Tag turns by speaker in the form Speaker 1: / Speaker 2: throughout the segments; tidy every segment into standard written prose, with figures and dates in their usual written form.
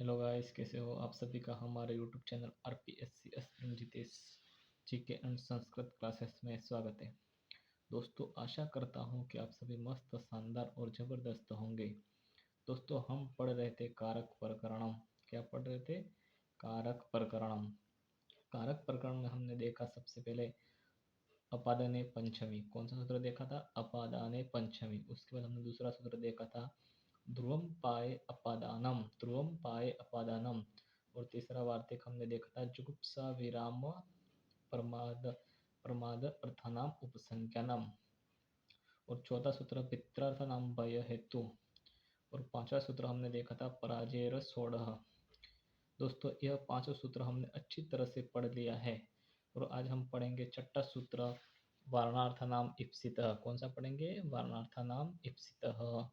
Speaker 1: Hello guys, कैसे हो आप सभी का हमारे YouTube channel RPSC aspirant Jitesh GK and Sanskrit classes में स्वागत है। दोस्तों, आशा करता हूँ कि आप सभी मस्त, शानदार और ज़बरदस्त होंगे। दोस्तों, हम पढ़ रहे थे कारक प्रकरणम। क्या पढ़ रहे थे? कारक प्रकरणम। कारक प्रकरण में हमने देखा सबसे पहले अपादाने पंचमी। कौन सा सूत्र देखा था? अपादाने पंचमी। उसके बाद हमने दूसरा सूत्र देखा था ध्रुवम पाए अपादानम, ध्रुवम पाए अपादानम। और तीसरा वार्तिक हमने देखा था जुगुप्सा विराम प्रमाद प्रमाद अर्थानाम उपसंख्यानम। और चौथा सूत्र पित्रार्थानाम भय हेतु। और पांचवा सूत्र हमने देखा था पराजय सोढ़। दोस्तों, यह पांचों सूत्र हमने अच्छी तरह से पढ़ लिया है। और आज हम पढ़ेंगे छठा सूत्र वारणार्थानाम इप्सितः। कौन सा पढ़ेंगे? वारणार्थानाम इप्सितः।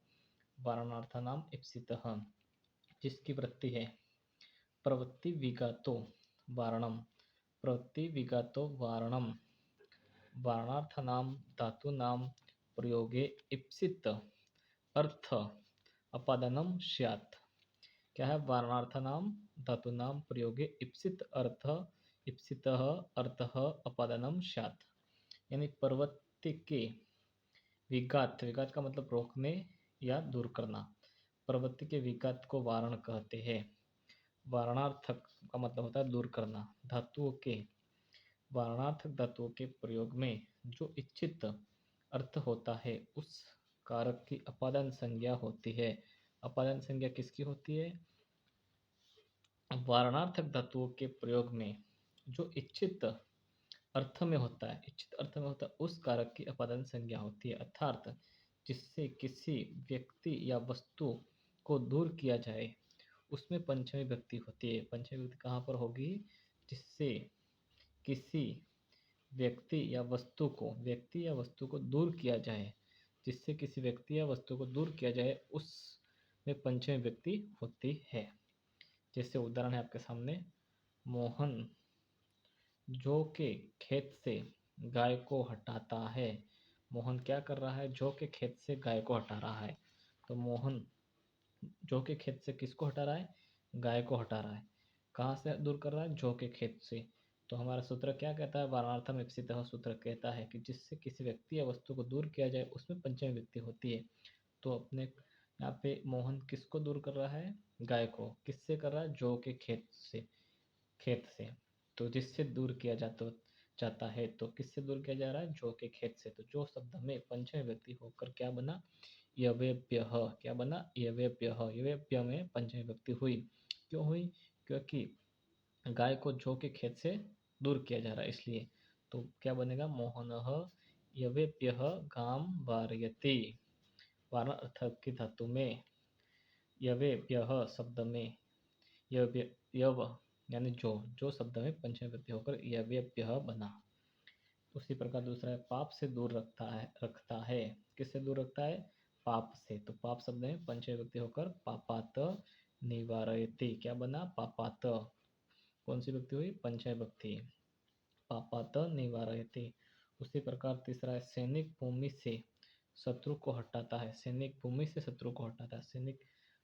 Speaker 1: वारणार्थानाम इप्सितः, जिसकी वृत्ति है प्रवृत्ति विगातो वारणम, प्रवृत्ति विगातो वारणम। वारणार्थानाम धातूनाम प्रयोगे इप्सित अर्थ अपादानम स्यात्। क्या है? वारणार्थानाम धातूनाम प्रयोगे इप्सित अर्थ, इप्सितः अर्थः अपादानम स्यात्। यानी प्रवृत्ति के विघात, विघात का मतलब रोकने या दूर करना। प्रवृत्ति के विघात को वारण कहते हैं। वारणार्थक का मतलब होता है दूर करना। धातुओं के, वारणार्थक धातुओं के प्रयोग में जो इच्छित अर्थ होता है उस कारक की अपादान संज्ञा होती है। अपादान संज्ञा किसकी होती है? वारणार्थक धातुओं के प्रयोग में जो इच्छित अर्थ में होता है, इच्छित अर्थ में होता है उस कारक की अपादान संज्ञा होती है। अर्थात जिससे किसी व्यक्ति या वस्तु को दूर किया जाए उसमें पंचमी विभक्ति होती है। पंचमी विभक्ति कहाँ पर होगी? जिससे किसी व्यक्ति या वस्तु को दूर किया जाए, जिससे किसी व्यक्ति या वस्तु को दूर किया जाए उसमें पंचमी विभक्ति होती है। जैसे उदाहरण है आपके सामने, मोहन जो के खेत से गाय को हटाता है। मोहन क्या कर रहा है? जो के खेत से गाय को हटा रहा है। तो मोहन जो के खेत से किसको हटा रहा है? गाय को हटा रहा है। कहाँ से दूर कर रहा है? जो के खेत से। तो हमारा सूत्र क्या कहता है? वारणार्थम इप्सितः सूत्र कहता है कि जिससे किसी व्यक्ति या वस्तु को दूर किया जाए उसमें पंचमी विभक्ति होती है। तो अपने यहाँ पे मोहन किसको दूर कर रहा है? गाय को। किससे कर रहा है? जो के खेत से, खेत से। तो जिससे दूर किया जाता है, तो किससे दूर किया जा रहा है? जो के खेत से। तो जो शब्द में पंचमी विभक्ति होकर क्या बना? यवेभ्यः। क्या बना? यवेभ्यः। यवेभ्य में पंचमी विभक्ति हुई। क्यों हुई? क्योंकि गाय को जो के खेत से दूर किया जा रहा है, इसलिए। तो क्या बनेगा? मोहनः यवेभ्यः गाम वारयति। वारण अर्थक की धातु में यवेभ्यः शब्द में यव यानी जो शब्द में पंचमी विभक्ति होकर यवेभ्यः बना। उसी प्रकार दूसरा है पाप से दूर रखता है। किससे दूर रखता है? पाप से। तो पाप शब्द में पंचमी विभक्ति होकर पापात निवारयति। क्या बना? पापात। कौन सी विभक्ति हुई? पंचमी विभक्ति। पापात निवारयति। उसी प्रकार तीसरा है सैनिक भूमि से शत्रु को हटाता है। सैनिक भूमि से शत्रु को हटाता है। सैनिक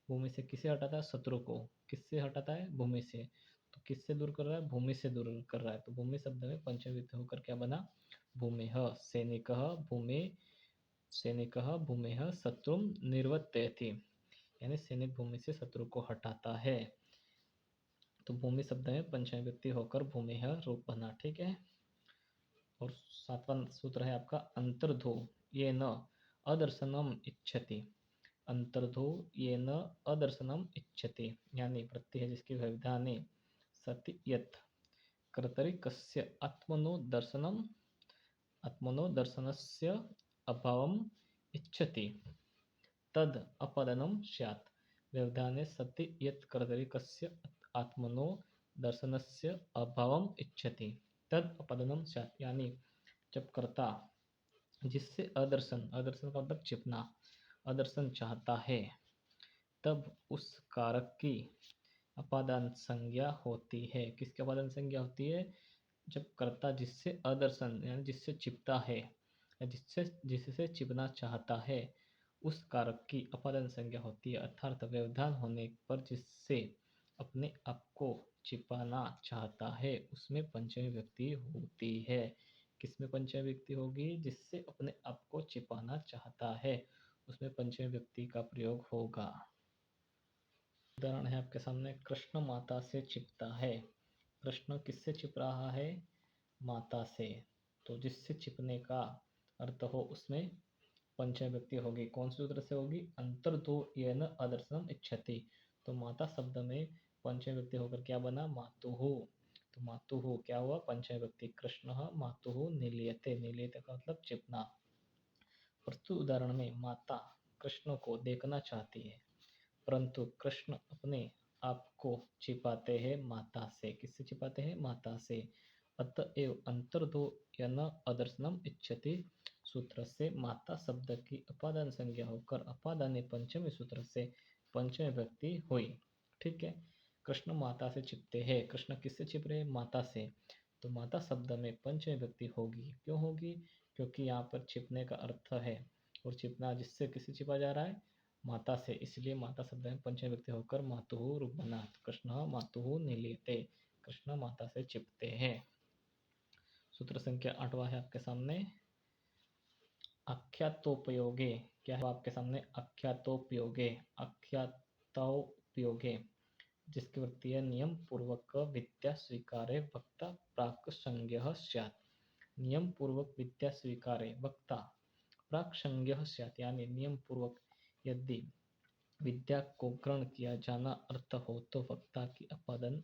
Speaker 1: भूमि से किसे हटाता है? शत्रु को। किससे हटाता है? भूमि से। तो किससे दूर कर रहा है? भूमि से दूर कर रहा है। तो भूमि शब्द में पंचमी विभक्ति होकर क्या बना? भूमेः। सैनिकः भूमि, सैनिकः भूमेः शत्रुं निर्वर्तयति। यानी सैनिक भूमि से शत्रु को हटाता है। तो भूमि शब्द में पंचमी विभक्ति होकर भूमेः रूप बना। ठीक है। और सातवां सूत्र है आपका अंतर्धो ये न अदर्शनम इच्छति। अंतर्धो ये न अदर्शनम इच्छति, यानी वृत्ति है जिसकी व्यवधाने सति यत् कर्तरि कस्य आत्मनो दर्शनस्य अभावम इच्छति तद अपदनम स्यात्। व्यवधाने सति यत् कर्तरि कस्य आत्मनो दर्शनस्य अभावम इच्छति तद अपदनम स्यात्। यानी जब कर्ता जिससे अदर्शन, अदर्शन का मतलब छिपना, अदर्शन चाहता है, तब उस कारक की अपादान संज्ञा होती है। किसकी अपादान संज्ञा होती है? जब कर्ता जिससे अदर्शन यानी जिससे छिपता है या जिससे छिपना चाहता है उस कारक की अपादान संज्ञा होती है। अर्थात व्यवधान होने पर जिससे अपने आप को छिपाना चाहता है उसमें पंचमी व्यक्ति होती है। किसमें पंचमी व्यक्ति होगी? जिससे अपने आप को छिपाना चाहता है उसमें पंचमी व्यक्ति का प्रयोग होगा। उदाहरण है आपके सामने, कृष्ण माता से छिपता है। कृष्ण किससे छिप रहा है? माता से। तो जिससे छिपने का अर्थ हो उसमें पंचमी व्यक्ति होगी। कौन से सूत्र से होगी? अंतर्धो येन अदर्शनम इच्छति। तो माता शब्द में पंचमी व्यक्ति होकर क्या बना? मातुः। तो मातुः क्या हुआ? पंचमी व्यक्ति। कृष्ण मातुः निलीयते। निलीयते का मतलब छिपना। प्रस्तुत उदाहरण में माता कृष्ण को देखना चाहती है परंतु कृष्ण अपने आप को छिपाते हैं माता से। किससे छिपाते हैं? माता से। अतएव अंतर्धो यन अदर्शनम इच्छति सूत्र से माता शब्द की अपादान संज्ञा होकर अपादाने पंचमी सूत्र से पंचमी व्यक्ति हुई। ठीक है। कृष्ण माता से छिपते हैं। कृष्ण किससे छिप रहे हैं? माता से। तो माता शब्द में पंचमी व्यक्ति होगी। क्यों होगी? क्योंकि यहाँ पर छिपने का अर्थ है और छिपना जिससे किससे छिपा जा रहा है? माता से। इसलिए माता शब्द में पंचमी व्यक्ति होकर मातुः रूप बना। कृष्ण मातुः निलीयते। कृष्ण माता से छिपते हैं। सूत्र संख्या 8वां है आपके सामने, आख्यातोपयोगे। क्या है आपके सामने? आख्यातोपयोगे। आख्यातोपयोगे जिसकी वृत्ति है नियम पूर्वक विद्या स्वीकारे वक्ता प्राक संज्ञः स्यात्। नियम पूर्वक विद्या स्वीकारे वक्ता प्राक संज्ञः स्यात्, यानी नियम पूर्वक यदि विद्या को ग्रहण किया जाना अर्थ हो तो वक्ता की अपादन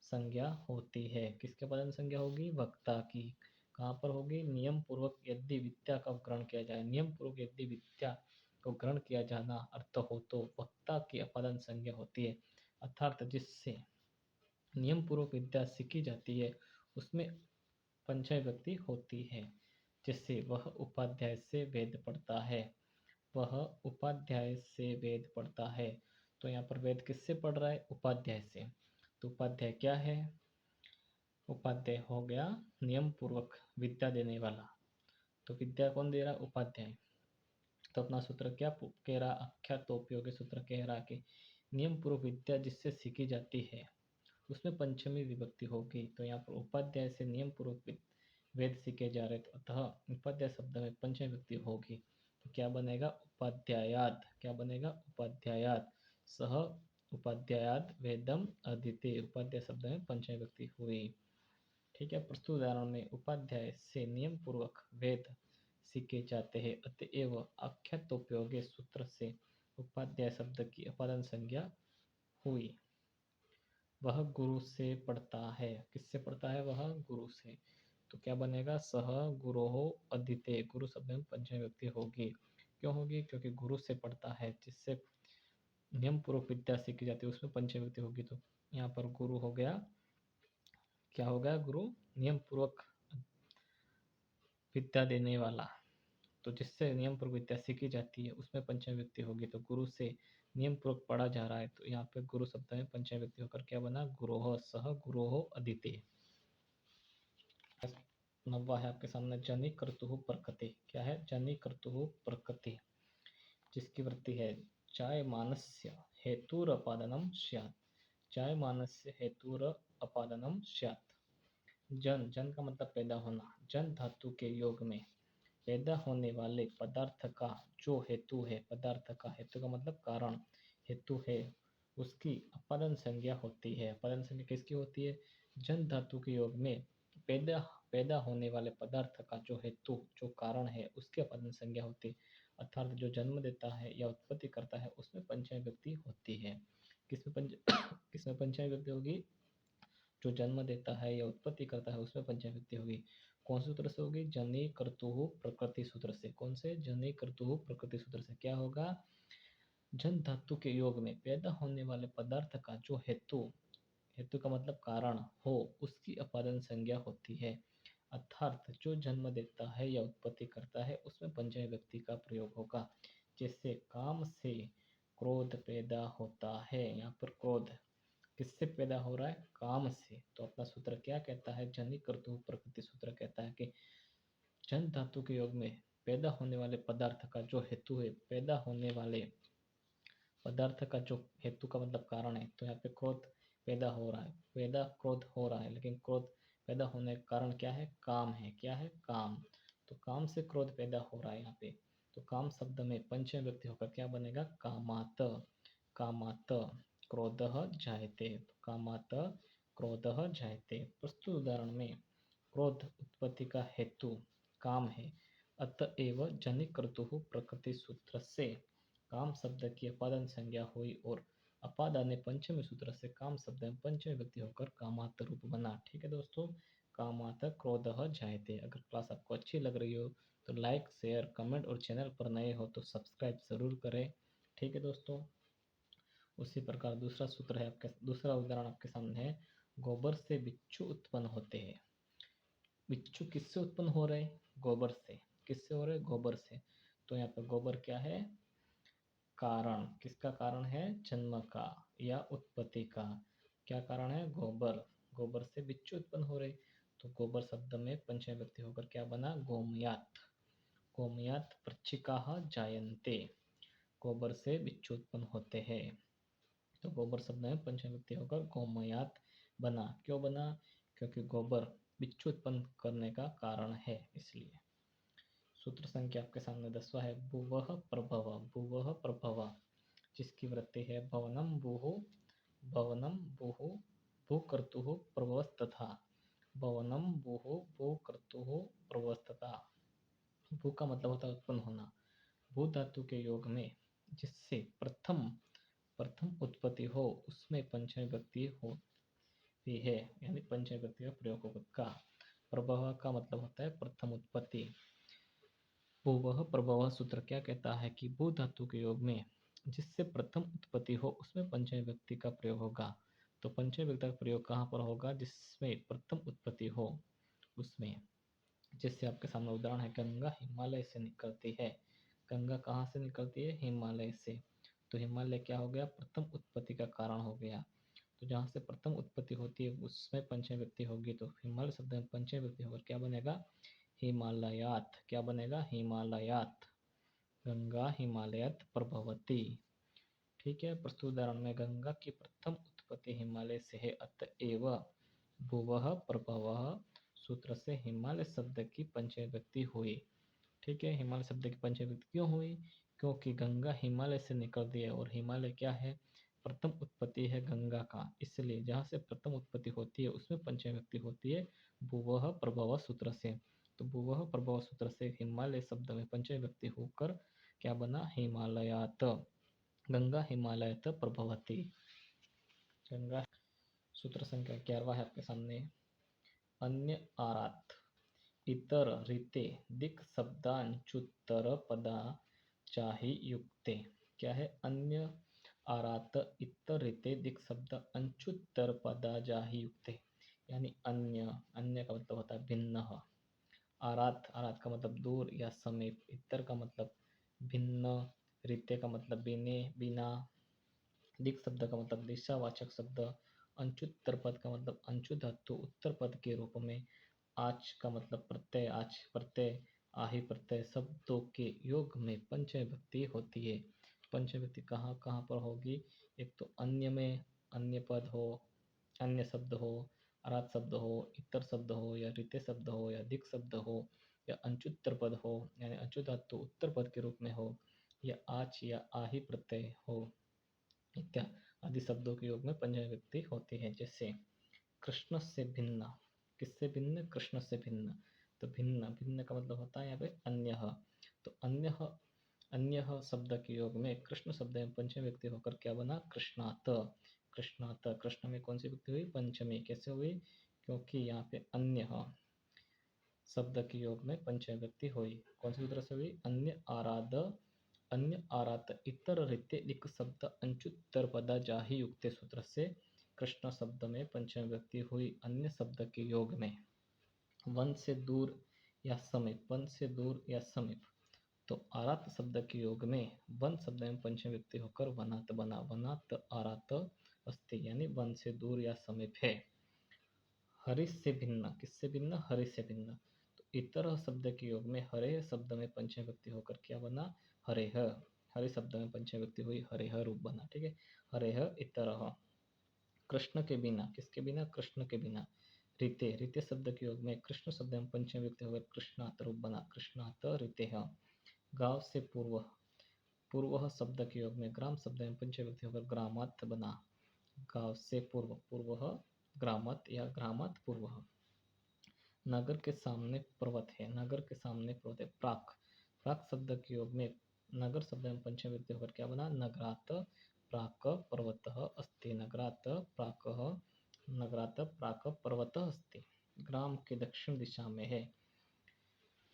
Speaker 1: संज्ञा होती है। किसके अपादन संज्ञा होगी? वक्ता की। कहाँ पर होगी? नियम पूर्वक यदि विद्या का ग्रहण किया जाए। नियम पूर्वक यदि विद्या को ग्रहण किया जाना अर्थ हो तो वक्ता की अपादन संज्ञा होती है। अर्थात जिससे नियम पूर्वक विद्या सीखी जाती है उसमें पंचमी व्यक्ति होती है। जिससे वह उपाध्याय से वेद पढ़ता है। वह उपाध्याय से वेद पढ़ता है। तो यहाँ पर वेद किससे पढ़ रहा है? उपाध्याय से। तो उपाध्याय क्या है? उपाध्याय हो गया नियम पूर्वक विद्या देने वाला। तो विद्या कौन दे रहा? उपाध्याय। तो अपना सूत्र क्या कह रहा? आख्यातोपयोगी सूत्र कह रहा कि नियम पूर्वक विद्या जिससे सीखी जाती है उसमें पंचमी विभक्ति होगी। तो यहाँ पर उपाध्याय से नियम पूर्वक वेद सीखे जा रहे, तो अतः उपाध्याय शब्द में पंचमी विभक्ति होगी। तो क्या बनेगा? उपाध्यायात्। क्या बनेगा? उपाध्यायात्। सह उपाध्यायात् वेदम अधीते। उपाध्याय शब्द में पंचमी विभक्ति हुई। ठीक है। प्रस्तुत उदाहरण में उपाध्याय से नियम पूर्वक वेद सीखे जाते हैं अतएव आख्यातोपयोगी सूत्र से उपाध्याय शब्द की अपादान संज्ञा हुई। वह गुरु से पढ़ता है। किससे पढ़ता है? वह गुरु से। तो क्या बनेगा? सह गुरोः अधीते। गुरु शब्द में पंचमी व्यक्ति होगी। क्यों होगी? क्योंकि गुरु से पढ़ता है जिससे नियम पूर्वक विद्या सीखी जाती है उसमें पंचमी व्यक्ति होगी। तो यहाँ पर गुरु हो गया, क्या हो गया? गुरु नियम पूर्वक विद्या देने वाला। तो जिससे नियम पूर्वक विद्या सीखी जाती है उसमें पंचमी व्यक्ति होगी। तो गुरु से नियम पूर्वक पढ़ा जा रहा है तो यहाँ पे गुरु शब्द में पंचमी व्यक्ति होकर क्या बना? गुरोः। सह गुरोः अधीते। 9वां है आपके सामने, जनि कर्तुः प्रकृति। क्या है? जनि कर्तुः प्रकृति जिसकी वृत्ति है जायमानस्य हेतुरपादनम स्यात्। जायमानस्य हेतुरपादनम स्यात्। जन, जन का मतलब पैदा होना। जन धातु के योग में पैदा होने वाले पदार्थ का जो हेतु है, पदार्थ का हेतु का मतलब कारण, हेतु है, उसकी अपादान संज्ञा होती है। अपादान संज्ञा किसकी होती है? जन धातु के योग में पैदा पैदा होने वाले पदार्थ का जो हेतु, जो कारण है, उसकी अपादान संज्ञा होती है। अर्थात जो जन्म देता है या उत्पत्ति करता है उसमें पंचमी व्यक्ति होती है। किसमें किसमें पंचमी व्यक्ति होगी? जो जन्म देता है या उत्पत्ति करता है उसमें पंचमी व्यक्ति होगी। कौन से सूत्र से होगी? जनि कर्तुः प्रकृति सूत्र से। कौन से? जनि कर्तुः प्रकृति सूत्र से। क्या होगा? जन धातु के योग में पैदा होने वाले पदार्थ का जो हेतु, हेतु का मतलब कारण हो, उसकी अपादान संज्ञा होती है। अर्थात जो जन्म देता है या उत्पत्ति करता है उसमें पंचमी व्यक्ति का प्रयोग होगा। जैसे काम से क्रोध पैदा होता है। यहाँ पर क्रोध किससे पैदा हो रहा है? काम से। तो अपना सूत्र क्या कहता है? जनि कर्तुः प्रकृति सूत्र कहता है कि जन धातु के योग में पैदा होने वाले पदार्थ का जो हेतु है, पैदा होने वाले पदार्थ का जो हेतु का मतलब कारण है, तो यहाँ पे क्रोध पैदा हो रहा है, पैदा क्रोध हो रहा है, लेकिन क्रोध पैदा होने का कारण क्या है? काम है। क्या है? काम। तो काम से क्रोध पैदा हो रहा है यहाँ पे। तो काम शब्द में पंचम व्यक्ति होकर क्या बनेगा? कामात। कामात क्रोधः जायते। तो कामात क्रोधः जायते। प्रस्तुत उदाहरण में क्रोध उत्पत्ति का हेतु काम है, अतएव जनिकर्तुः प्रकृति सूत्र से काम शब्द की अपादान संज्ञा हुई और अपादान ने पंचमी सूत्र से काम शब्द में पंचमी व्यक्ति होकर कामात रूप बना। ठीक है दोस्तों, कामात क्रोधः जायते। अगर क्लास आपको अच्छी लग रही हो तो लाइक, शेयर, कमेंट और चैनल पर नए हो तो सब्सक्राइब जरूर करें। ठीक है दोस्तों, उसी प्रकार दूसरा सूत्र है आपके, दूसरा उदाहरण आपके सामने है। गोबर से बिच्छू उत्पन्न होते हैं। बिच्छू किससे उत्पन्न हो रहे हैं? गोबर से। किससे हो रहे? गोबर से। तो यहाँ पे गोबर क्या है? कारण। किसका कारण है? जन्म का या उत्पत्ति का। क्या कारण है? गोबर। गोबर से बिच्छू उत्पन्न हो रहे। तो गोबर शब्द में पंचमी व्यक्ति होकर क्या बना? गोमयात। गोमयात पृच्छिकाः जायन्ते। गोबर से बिच्छू उत्पन्न होते हैं। तो गोबर शब्द में पंचमी व्यक्ति होकर गोमयात बना। क्यों बना? क्योंकि गोबर बिच्छू उत्पन्न करने का कारण है, इसलिए। सूत्र संख्या आपके सामने 10वां है। भुवः प्रभव। भुवः प्रभव जिसकी वृत्ति है भवनम भूः। भवनम भूः भूकर्तुः प्रभवस्तथा। भवनम भूः भूकर्तुः प्रभवस्तथा। भू का मतलब होता है उत्पन्न होना। भू धातु के योग में जिससे प्रथम प्रथम उत्पत्ति हो उसमें पंचमी व्यक्ति होती है, यानी पंचमी व्यक्ति का प्रयोग का। प्रभव का मतलब होता है प्रथम उत्पत्ति। भूवः प्रभव सूत्र क्या कहता है कि भू धातु के योग में जिससे प्रथम उत्पत्ति हो उसमें पंचमी व्यक्ति का प्रयोग होगा। तो पंचमी व्यक्ति का प्रयोग कहाँ पर होगा? जिसमें प्रथम उत्पत्ति हो उसमें। जैसे आपके सामने उदाहरण है, गंगा हिमालय से निकलती है। गंगा कहाँ से निकलती है? हिमालय से। तो हिमालय क्या हो गया? प्रथम उत्पत्ति का कारण हो गया। तो जहाँ से प्रथम उत्पत्ति होती है उसमें पंचमी व्यक्ति होगी। तो हिमालय शब्द में पंचमी व्यक्ति होकर क्या बनेगा? हिमालयात। क्या बनेगा? हिमालयात। गंगा हिमालयात प्रभवती। ठीक है, प्रस्तुत उदाहरण में गंगा की प्रथम उत्पत्ति हिमालय से है, अतएव भुवः प्रभवः सूत्र से हिमालय शब्द की पंचमी व्यक्ति हुई। ठीक है, हिमालय शब्द की पंचमी व्यक्ति क्यों हुई? क्योंकि गंगा हिमालय से निकलती है और हिमालय क्या है? प्रथम उत्पत्ति है गंगा का, इसलिए जहाँ से प्रथम उत्पत्ति होती है उसमें पंचमी व्यक्ति होती है भुवः प्रभव सूत्र से। तो भुवः प्रभव सूत्र से हिमालय शब्द में पंचमी व्यक्ति होकर क्या बना? हिमालयात। गंगा हिमालयात प्रभवती। गंगा। सूत्र संख्या 11वां है आपके सामने। अन्य आरात इतर रीते दिक् शब्दांचुत्तर पदा चाही युक्ते। क्या है? अन्य आरात इतर रीते दिक् शब्द अंचुत्तर पदा जाही युक्ते, यानी अन्य। अन्य का मतलब होता है भिन्न। आरात, आरात का मतलब दूर या समीप। इतर का मतलब भिन्न। रीते का मतलब बिने, बिना। दिक् शब्द का मतलब दिशावाचक शब्द। अंचुत्तर पद का मतलब अंचु धातु उत्तर पद के रूप में। आच का मतलब प्रत्यय, आच प्रत्यय, आही प्रत्यय शब्दों के योग में पंचमी व्यक्ति होती है। पंचमी व्यक्ति कहाँ कहाँ पर होगी? एक तो अन्य में, अन्य पद हो, अन्य शब्द हो, आरात शब्द हो, इतर शब्द हो, या रीते शब्द हो, या दिक् शब्द हो, या अंचुत्तर पद हो, यानी अंचु धातु उत्तर पद के रूप में हो, या आच या आही प्रत्यय हो, इत्यादि आदि शब्दों के योग में पंचमी व्यक्ति होती है। जैसे कृष्ण से भिन्न। किससे भिन्न? कृष्ण से भिन्न। तो भिन्न, भिन्न का मतलब होता है यहाँ पे अन्य। तो अन्य, अन्य शब्द के योग में कृष्ण शब्द में पंचमी व्यक्ति होकर क्या बना? कृष्णात। कृष्णात। कृष्ण में कौन सी व्यक्ति हुई? पंचमी। कैसे हुई? क्योंकि यहाँ पे अन्य शब्द के योग में पंचमी व्यक्ति हुई। कौन सी सूत्र से हुई? अन्य आराध, अन्य आरात इतर रीते दिक् शब्द अंचुत्तर पदा जाही युक्ते सूत्र से कृष्ण शब्द में पंचमी व्यक्ति हुई अन्य शब्द के योग में। वन से दूर या समीप। वन से दूर या समीप। तो आरात शब्द के योग में वन शब्द में पंचमी व्यक्ति होकर वनात बना। वनात आरात अस्ति, यानी वन से दूर या समीप है। हरि से भिन्न। किससे भिन्न? हरि से भिन्न। तो इतर शब्द के योग में हरे शब्द में पंचमी व्यक्ति होकर क्या बना? हरेह। हरे शब्द में पंचमी व्यक्ति हुई, हरेह रूप बना। ठीक है, हरेह इतरह। कृष्ण के बिना, किसके बिना? कृष्ण के बिना। रीते, रीते शब्द के योग में कृष्ण शब्द में पंचमी विभक्ति होकर कृष्णात रूप बना, कृष्णात रीते। गांव से पूर्व, पूर्व शब्द के योग में ग्राम शब्द में पंचमी विभक्ति होकर ग्रामात बना, गांव से पूर्व, पूर्व ग्रामात या ग्रामात पूर्व। नगर के सामने पर्वत है, नगर के सामने पर्वत है, प्राक, प्राक शब्द के योग में नगर शब्द में पंचमी विभक्ति होकर क्या बना? नगरात प्राक पर्वतः अस्ति, नगरात प्राक, नगरात प्राक पर्वतः अस्ति। ग्राम के दक्षिण दिशा में है,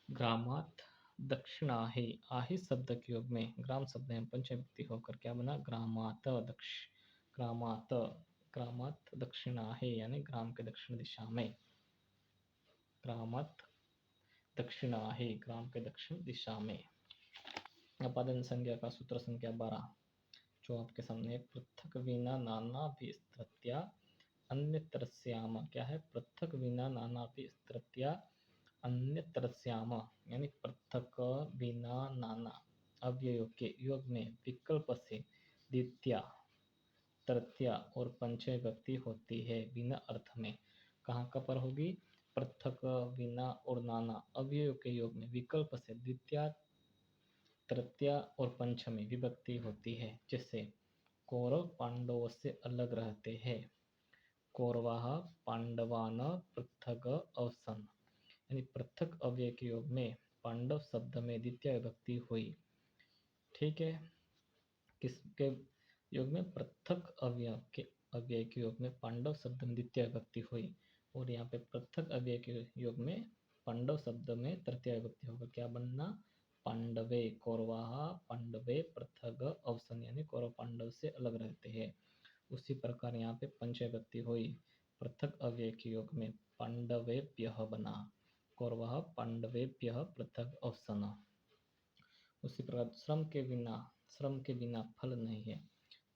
Speaker 1: ग्रामात दक्षिणाहि, आहि शब्द के योग में ग्राम शब्द में पंचमी विभक्ति होकर क्या बना? ग्रामात ग्रामात, ग्रामात दक्षिणाहि यानी ग्राम के दक्षिण दिशा में, ग्रामात दक्षिणाहि ग्राम के दक्षिण दिशा में। अपादन संज्ञा का सूत्र संख्या 12 जो आपके सामने, पृथक विना नाना भी स्तृत्या अन्यतरस्याम। क्या है? पृथक विना नाना भी स्तृत्या अन्यतरस्याम, यानी पृथक विना नाना अव्ययों के योग में विकल्प से द्वितीया, तृतीया और पंचमी विभक्ति होती है बिना अर्थ में। कहाँ का पर होगी? पृथक विना और नाना अव्ययों के योग में विकल्प से द्वितीया, तृतीया और पंचमी विभक्ति होती है। जैसे कौरव पांडवों से अलग रहते हैं, कौरवाः पांडवान् पृथक अवसन, यानी पृथक अव्यय के योग में पांडव शब्द में द्वितीय विभक्ति हुई। ठीक है, किसके योग में? पृथक अव्यय के योग में पांडव शब्द में द्वितीय विभक्ति हुई, और यहाँ पे पृथक अव्यय के योग में पांडव शब्द में तृतीय विभक्ति होकर क्या बनना? पांडवे, कौरवाः पांडवे पृथक अवसन, यानी कौरव पांडव से अलग रहते हैं। उसी प्रकार यहाँ पे पंचमी विभक्ति हुई, पृथक अव्यय के योग में पांडवेभ्यः बना, कौरवाः पांडवेभ्यः पृथक अवसन। उसी प्रकार श्रम के बिना फल नहीं है,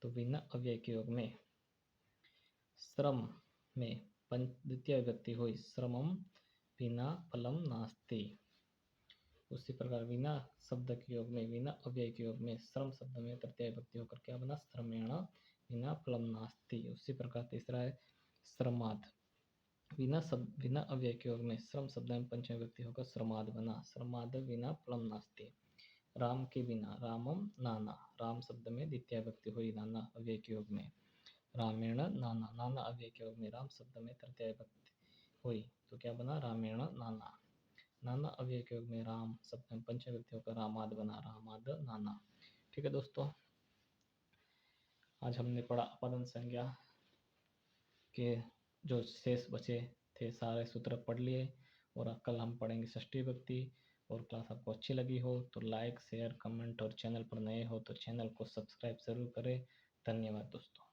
Speaker 1: तो बिना अव्यय के योग में श्रम में द्वितीय विभक्ति हुई, श्रमम बिना फलम नास्ति। उसी प्रकार बिना शब्द के योग में, बिना अव्यय के योग में श्रम शब्द में तृतीय विभक्ति होकर क्या बना? श्रमेण बिना फलम नास्ति। उसी प्रकार तीसरा है श्रमाद, बिना अव्यय के योग में श्रम शब्द में पंचमी विभक्ति होकर श्रमाद बना, श्रमाद बिना फलम नास्ति। राम के बिना, रामम नाना, राम शब्द में द्वितीय विभक्ति हुई नाना अव्यय के योग में, रामेण नाना, नाना अव्यय के योग में राम शब्द में तृतीय विभक्ति हुई, तो क्या बना? रामेण नाना। नाना अव्यय के योग में राम शब्द में पंचमी विभक्ति होकर रामाद बना, रामाद नाना। ठीक है दोस्तों, आज हमने पढ़ा अपदन संज्ञा के जो शेष बचे थे सारे सूत्र पढ़ लिए, और कल हम पढ़ेंगे षष्ठी विभक्ति। और क्लास आपको अच्छी लगी हो तो लाइक, शेयर, कमेंट, और चैनल पर नए हो तो चैनल को सब्सक्राइब जरूर करें। धन्यवाद दोस्तों।